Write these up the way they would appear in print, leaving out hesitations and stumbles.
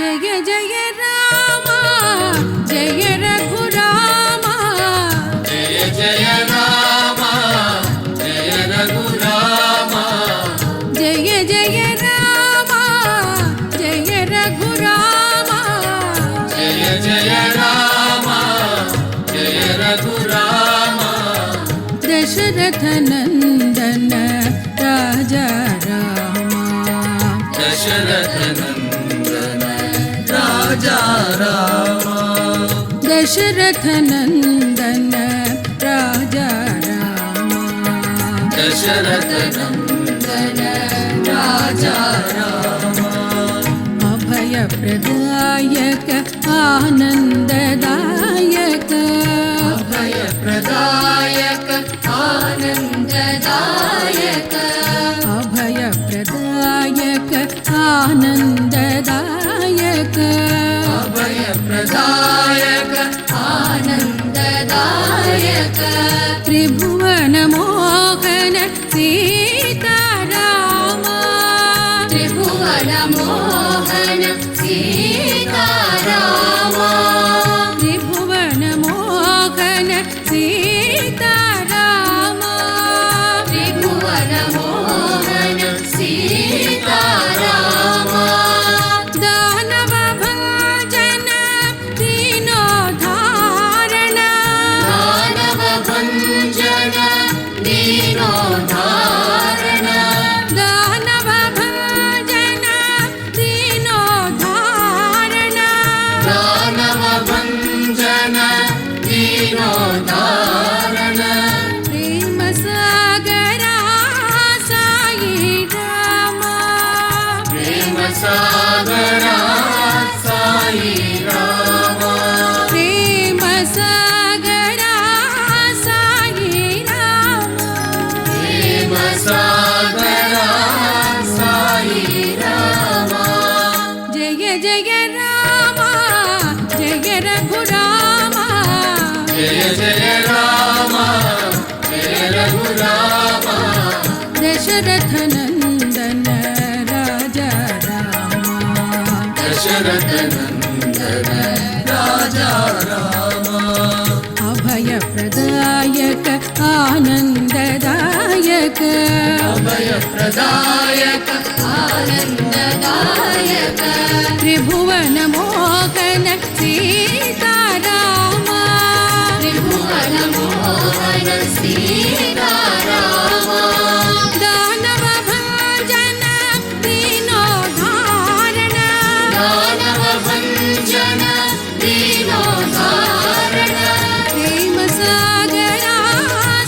జయ జయ రామ జయ రఘురామ జయ జయ రామ జయ రఘురామ జయ జయ రామ జయ రఘురామ జయ జయ రామ జయ రఘురామ దశరథ నందన రాజా రామ దశరథ నందన రాజా రామ దశరథ నందన రాజా రామ దశరథ నందన రాజా రామ అభయ ప్రదాయక ఆనందదాయక అభయ ప్రదాయక ఆనందదాయక అభయ ప్రదాయక ఆనందదాయక అభయ ప్రదాయక ఆనందదాయక త్రిభువన మోహన సీతారామ త్రిభువన మోహన సీతారామ త్రిభువన మోహన సీతారామ త్రిభువన మోహన సీతారామ దానవ భంజన దీనోద్ధారణ దానవ భంజన దీనోద్ధారణ దానవ భంజన దీనోద్ధారణ దానవ భంజన దీనోద్ధారణ ప్రేమ సాగరా సాయి రామ ప్రేమ సాగరా సాయి రామ ప్రేమ సాగరా సాయి రామ ప్రేమ సాగరా సాయి రామ జయ జయ రామ జయ రఘురామ జయ జయ రామ జయ రఘురామ దశరథ నందన రాజా రామ దశరథ నందన రాజా రామ అభయ ప్రదాయక ఆనందదాయక అభయ ప్రదాయక ఆనందదాయక త్రిభువన మోహన సీతారామ త్రిభువన మోహన సీతారామ దానవ భంజన దీనోద్ధారణ దానవ భంజన దీనోద్ధారణ ప్రేమ సాగరా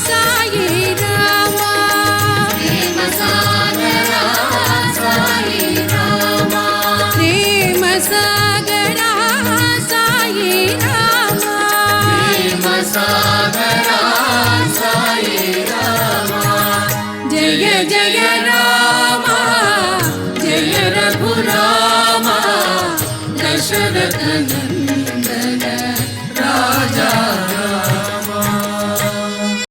సాయి రామ ప్రేమ సాగరా సాయి రామ ప్రేమ సాగరా సాయి రామ ప్రేమ సాగరా సాయి రామ జయ జయ రామ జయ రఘురామ దశరథ